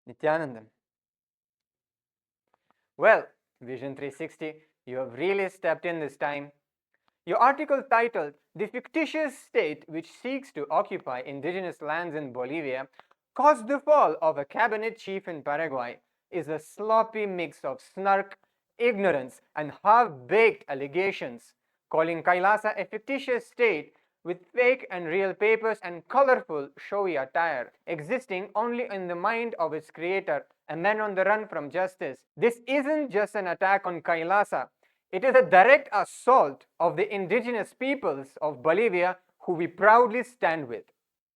Nityanandan. Well, Vision 360, you have really stepped in this time. Your article titled "The Fictitious State Which Seeks to Occupy Indigenous Lands in Bolivia Caused the Fall of a Cabinet Chief in Paraguay" is a sloppy mix of snark, ignorance, and half-baked allegations, calling KAILASA a fictitious state with fake and real papers and colorful, showy attire, existing only in the mind of its creator, a man on the run from justice. This isn't just an attack on KAILASA. It is a direct assault of the indigenous peoples of Bolivia who we proudly stand with.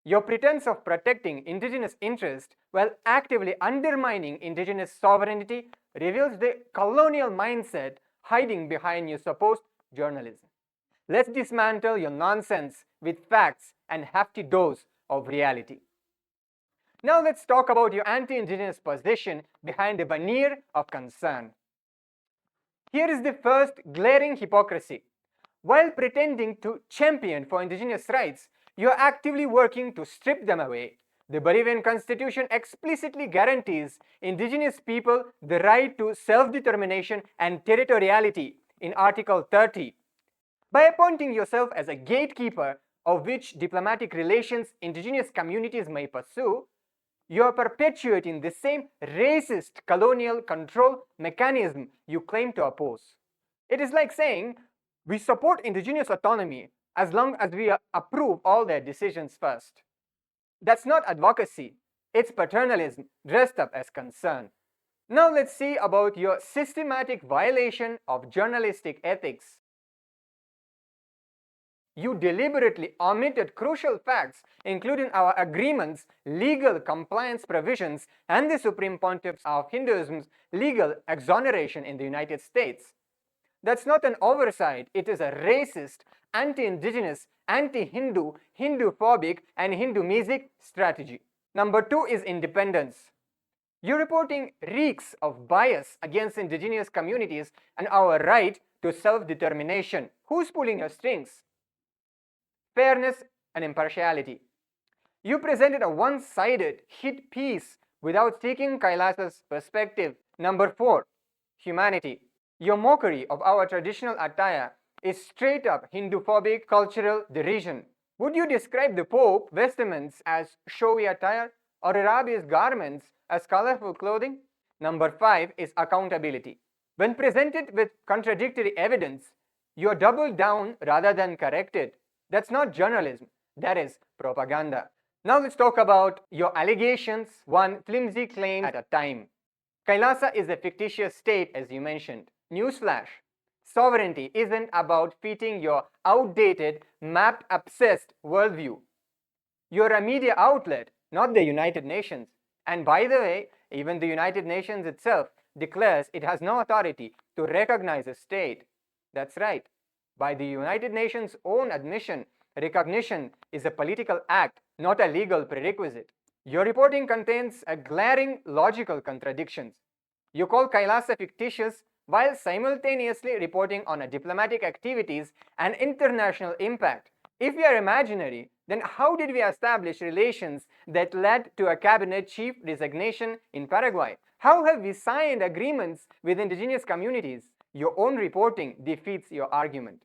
Your pretense of protecting indigenous interests while actively undermining indigenous sovereignty reveals the colonial mindset hiding behind your supposed journalism. Let's dismantle your nonsense with facts and hefty dose of reality. Now let's talk about your anti-indigenous position behind the veneer of concern. Here is the first glaring hypocrisy. While pretending to champion for indigenous rights, you are actively working to strip them away. The Bolivian Constitution explicitly guarantees indigenous people the right to self-determination and territoriality in Article 30. By appointing yourself as a gatekeeper of which diplomatic relations indigenous communities may pursue, you are perpetuating the same racist colonial control mechanism you claim to oppose. It is like saying, we support indigenous autonomy as long as we approve all their decisions first. That's not advocacy, it's paternalism dressed up as concern. Now let's see about your systematic violation of journalistic ethics. You deliberately omitted crucial facts, including our agreements, legal compliance provisions, and the Supreme Pontiff of Hinduism's legal exoneration in the United States. That's not an oversight, it is a racist, anti-indigenous, anti-Hindu, Hinduphobic, and Hindu-mesic strategy. Number 2 is independence. Your reporting reeks of bias against indigenous communities and our right to self-determination. Who's pulling your strings? Fairness and impartiality. You presented a one-sided hit piece without seeking KAILASA's perspective. Number 4, humanity. Your mockery of our traditional attire is straight-up Hinduphobic cultural derision. Would you describe the Pope's vestments as showy attire or Arabi's garments as colorful clothing? Number 5 is accountability. When presented with contradictory evidence, you double down rather than correct it. That's not journalism, that is propaganda. Now let's talk about your allegations, one flimsy claim at a time. KAILASA is a fictitious state, as you mentioned. Newsflash, sovereignty isn't about fitting your outdated, map-obsessed worldview. You're a media outlet, not the United Nations. And by the way, even the United Nations itself declares it has no authority to recognize a state. That's right. By the United Nations' own admission, recognition is a political act, not a legal prerequisite. Your reporting contains a glaring logical contradictions. You call KAILASA fictitious while simultaneously reporting on diplomatic activities and international impact. If we are imaginary, then how did we establish relations that led to a cabinet chief resignation in Paraguay? How have we signed agreements with indigenous communities? Your own reporting defeats your argument.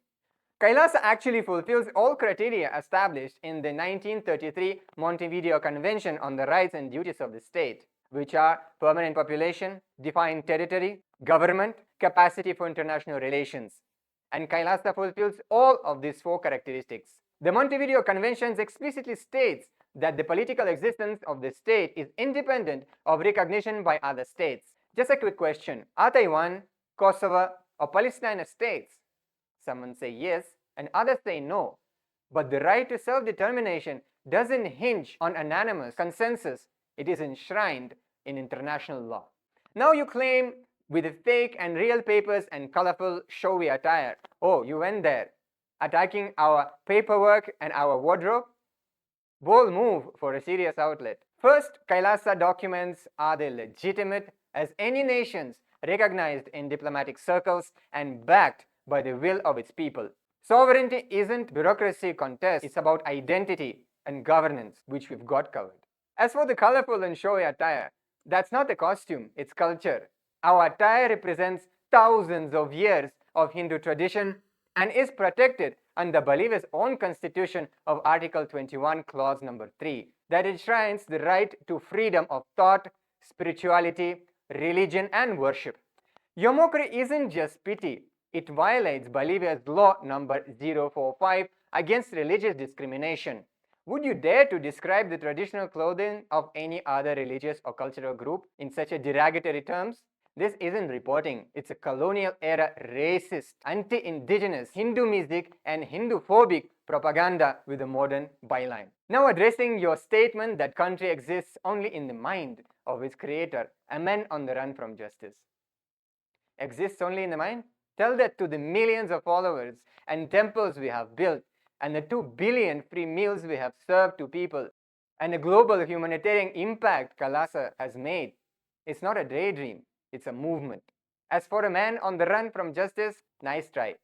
KAILASA actually fulfills all criteria established in the 1933 Montevideo Convention on the Rights and Duties of the State, which are permanent population, defined territory, government, capacity for international relations. And KAILASA fulfills all of these 4 characteristics. The Montevideo Convention explicitly states that the political existence of the state is independent of recognition by other states. Just a quick question. Are Taiwan, Kosovo, or Palestine states? Some say yes, and others say no. But the right to self-determination doesn't hinge on unanimous consensus. It is enshrined in international law. Now you claim with the fake and real papers and colorful, showy attire. Oh, you went there, attacking our paperwork and our wardrobe? Bold move for a serious outlet. First, KAILASA documents are the legitimate as any nations recognized in diplomatic circles and backed by the will of its people. Sovereignty isn't bureaucracy contest, it's about identity and governance, which we've got covered. As for the colorful and showy attire, That's not a costume, it's culture. Our attire represents thousands of years of Hindu tradition and is protected under the believer's own constitution of Article 21, Clause number 3, that enshrines the right to freedom of thought, spirituality, religion, and worship. Your mockery isn't just pity, it violates Bolivia's law number 045 against religious discrimination. Would you dare to describe the traditional clothing of any other religious or cultural group in such a derogatory terms? This isn't reporting, it's a colonial era racist, anti-indigenous, Hindu music and Hinduphobic propaganda with a modern byline. Now addressing your statement that country exists only in the mind of its creator, a man on the run from justice. Exists only in the mind? Tell that to the millions of followers and temples we have built, and the 2 billion free meals we have served to people, and the global humanitarian impact KAILASA has made. It's not a daydream, it's a movement. As for a man on the run from justice, nice try.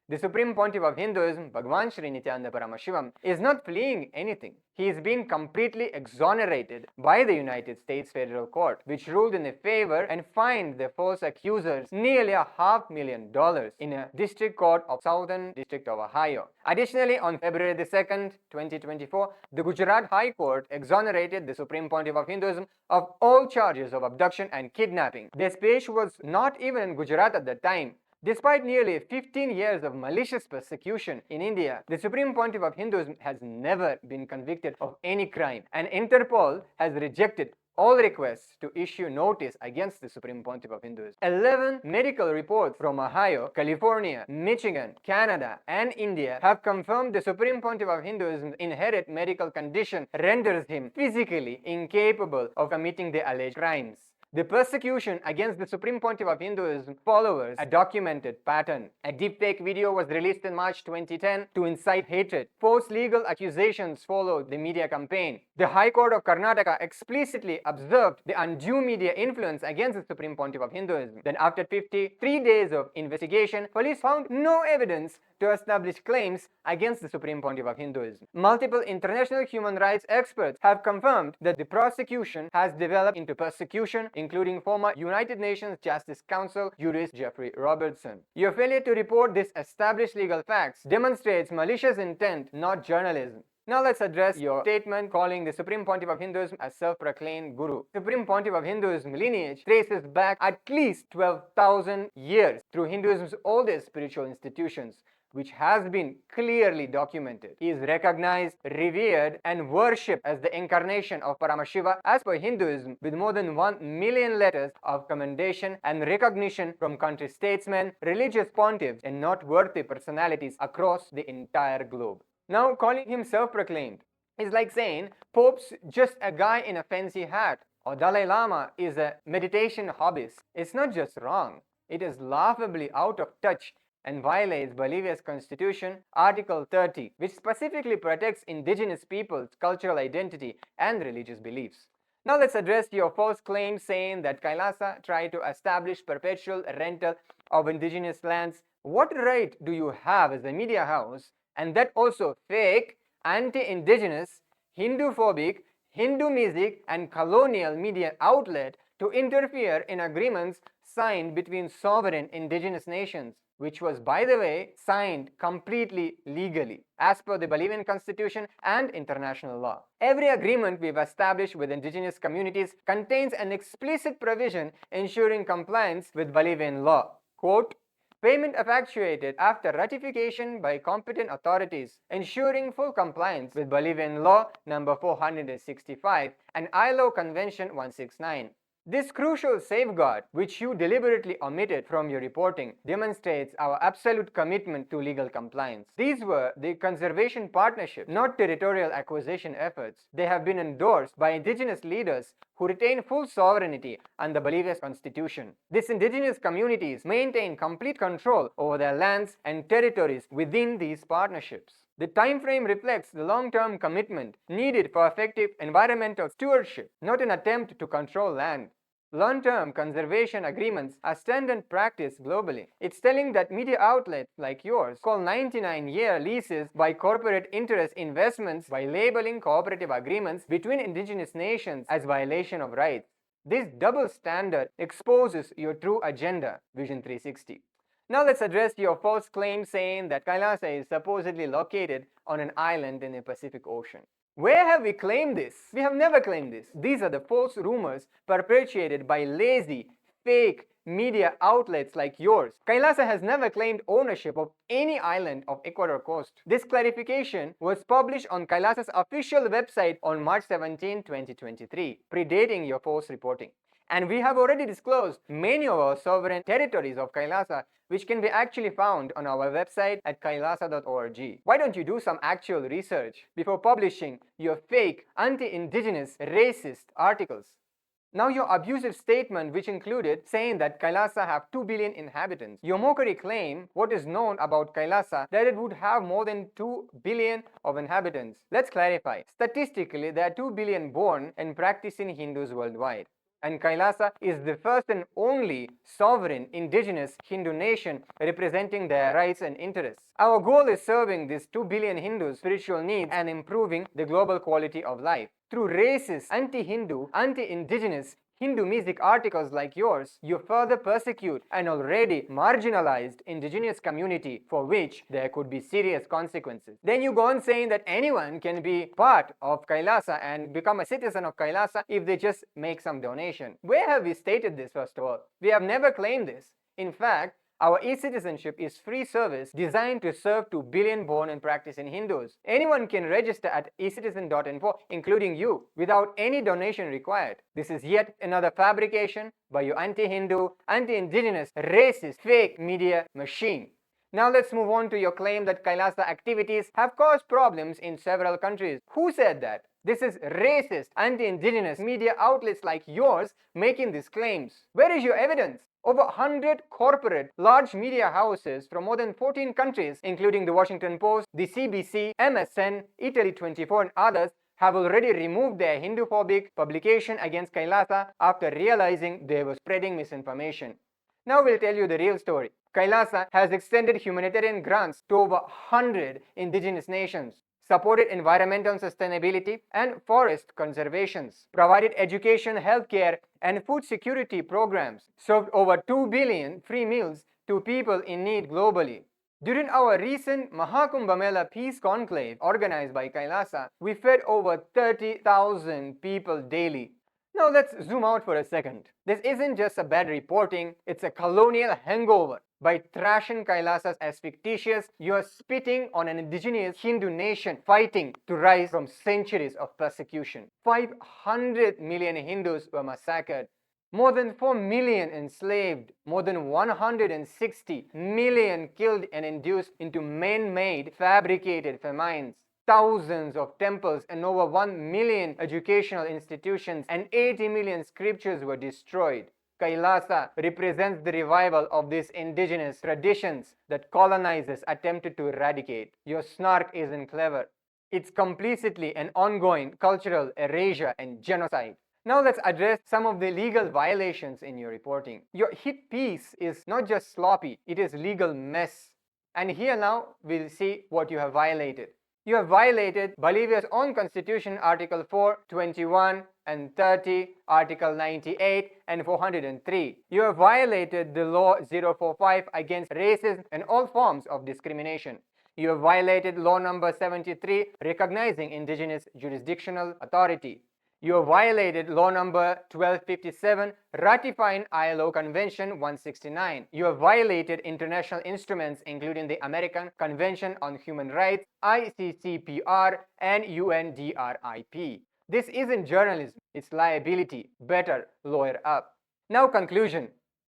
The Supreme Pontiff of Hinduism, Bhagwan Sri Nityananda Paramashivam, is not fleeing anything. He is being completely exonerated by the United States Federal Court, which ruled in his favor and fined the false accusers nearly $500,000 in a district court of Southern District of Ohio. Additionally, on February the 2nd, 2024, the Gujarat High Court exonerated the Supreme Pontiff of Hinduism of all charges of abduction and kidnapping. Despesh was not even in Gujarat at the time. Despite nearly 15 years of malicious persecution in India, the Supreme Pontiff of Hinduism has never been convicted of any crime, and Interpol has rejected all requests to issue notice against the Supreme Pontiff of Hinduism. 11 medical reports from Ohio, California, Michigan, Canada, and India have confirmed the Supreme Pontiff of Hinduism's inherent medical condition renders him physically incapable of committing the alleged crimes. The persecution against the Supreme Pontiff of Hinduism follows a documented pattern. A deepfake video was released in March 2010 to incite hatred. False legal accusations followed the media campaign. The High Court of Karnataka explicitly observed the undue media influence against the Supreme Pontiff of Hinduism. Then after 53 days of investigation, police found no evidence to establish claims against the Supreme Pontiff of Hinduism. Multiple international human rights experts have confirmed that the prosecution has developed into persecution, including former United Nations Justice Council jurist Jeffrey Robertson. Your failure to report these established legal facts demonstrates malicious intent, not journalism. Now let's address your statement calling the Supreme Pontiff of Hinduism a self-proclaimed guru. Supreme Pontiff of Hinduism lineage traces back at least 12,000 years through Hinduism's oldest spiritual institutions, which has been clearly documented. He is recognized, revered, and worshipped as the incarnation of Paramashiva as per Hinduism, with more than 1 million letters of commendation and recognition from country statesmen, religious pontiffs, and noteworthy personalities across the entire globe. Now, calling him self-proclaimed is like saying Pope's just a guy in a fancy hat, or Dalai Lama is a meditation hobbyist. It's not just wrong, it is laughably out of touch and violates Bolivia's constitution, Article 30, which specifically protects indigenous peoples' cultural identity and religious beliefs. Now let's address your false claim saying that KAILASA tried to establish perpetual rental of indigenous lands. What right do you have as a media house, and that also fake, anti-indigenous, Hinduphobic, Hindu music and colonial media outlet to interfere in agreements signed between sovereign indigenous nations, which was, by the way, signed completely legally as per the Bolivian constitution and international law. Every agreement we've established with indigenous communities contains an explicit provision ensuring compliance with Bolivian law. Quote, payment effectuated after ratification by competent authorities, ensuring full compliance with Bolivian law number 465 and ILO Convention 169. This crucial safeguard, which you deliberately omitted from your reporting, demonstrates our absolute commitment to legal compliance. These were the conservation partnership, not territorial acquisition efforts. They have been endorsed by indigenous leaders who retain full sovereignty under Bolivia's constitution. These indigenous communities maintain complete control over their lands and territories within these partnerships. The time frame reflects the long-term commitment needed for effective environmental stewardship, not an attempt to control land. Long-term conservation agreements are standard practice globally. It's telling that media outlets like yours call 99-year leases by corporate interest investments by labeling cooperative agreements between indigenous nations as violation of rights. This double standard exposes your true agenda, Vision 360. Now let's address your false claim saying that KAILASA is supposedly located on an island in the Pacific Ocean. Where have we claimed this? We have never claimed this. These are the false rumors perpetuated by lazy, fake media outlets like yours. KAILASA has never claimed ownership of any island of Ecuador coast. This clarification was published on KAILASA's official website on March 17, 2023, predating your false reporting. And we have already disclosed many of our sovereign territories of KAILASA, which can be actually found on our website at kailasa.org. Why don't you do some actual research before publishing your fake, anti-indigenous, racist articles? Now your abusive statement, which included saying that KAILASA have 2 billion inhabitants. Your mockery claim, what is known about KAILASA, that it would have more than 2 billion of inhabitants. Let's clarify. Statistically, there are 2 billion born and practicing Hindus worldwide. And KAILASA is the first and only sovereign indigenous Hindu nation representing their rights and interests. Our goal is serving these 2 billion Hindus' spiritual needs and improving the global quality of life. Through racist, anti-Hindu, anti-indigenous Hindu music articles like yours, you further persecute an already marginalized indigenous community for which there could be serious consequences. Then you go on saying that anyone can be part of KAILASA and become a citizen of KAILASA if they just make some donation. Where have we stated this, first of all? We have never claimed this. In fact, our e-citizenship is free service designed to serve 2 billion born and practicing Hindus. Anyone can register at ecitizen.info, including you, without any donation required. This is yet another fabrication by your anti-Hindu, anti-indigenous, racist, fake media machine. Now let's move on to your claim that KAILASA activities have caused problems in several countries. Who said that? This is racist, anti-indigenous media outlets like yours making these claims. Where is your evidence? Over 100 corporate large media houses from more than 14 countries, including the Washington Post, the CBC, MSN, Italy 24 and others, have already removed their Hinduphobic publication against KAILASA after realizing they were spreading misinformation. Now we'll tell you the real story. KAILASA has extended humanitarian grants to over 100 indigenous nations, supported environmental sustainability and forest conservations, provided education, healthcare, and food security programs, served over 2 billion free meals to people in need globally. During our recent Mahakumbh Mela Peace Conclave organized by KAILASA, we fed over 30,000 people daily. Now let's zoom out for a second. This isn't just a bad reporting, it's a colonial hangover. By trashing KAILASA as fictitious, you are spitting on an indigenous Hindu nation fighting to rise from centuries of persecution. 500 million Hindus were massacred, more than 4 million enslaved, more than 160 million killed and induced into man-made, fabricated famines. Thousands of temples and over 1 million educational institutions and 80 million scriptures were destroyed. KAILASA represents the revival of these indigenous traditions that colonizers attempted to eradicate. Your snark isn't clever. It's complicitly an ongoing cultural erasure and genocide. Now let's address some of the legal violations in your reporting. Your hit piece is not just sloppy, it is legal mess. And here now we'll see what you have violated. You have violated Bolivia's own constitution, Article 4, 21 and 30, Article 98 and 403. You have violated the Law 045 against racism and all forms of discrimination. You have violated Law number 73, recognizing indigenous jurisdictional authority. You have violated Law number 1257, ratifying ILO Convention 169. You have violated international instruments including the American Convention on Human Rights, ICCPR, and UNDRIP. This isn't journalism, it's liability. Better lawyer up. Now conclusion.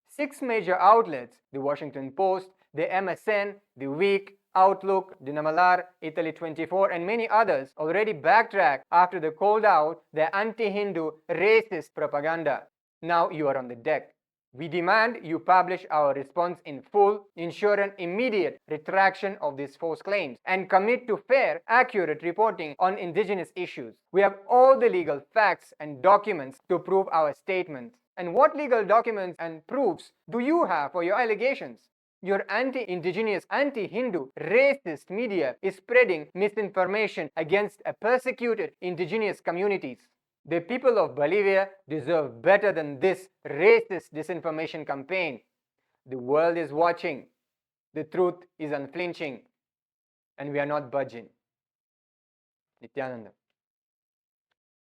6 major outlets, the Washington Post, the MSN, the Week, Outlook, Dinamalar, Italy 24 and many others already backtracked after they called out their anti-Hindu racist propaganda. Now you are on the deck. We demand you publish our response in full, ensure an immediate retraction of these false claims, and commit to fair, accurate reporting on indigenous issues. We have all the legal facts and documents to prove our statements. And what legal documents and proofs do you have for your allegations? Your anti-indigenous, anti-Hindu, racist media is spreading misinformation against persecuted indigenous communities. The people of Bolivia deserve better than this racist disinformation campaign. The world is watching. The truth is unflinching. And we are not budging. Nityananda.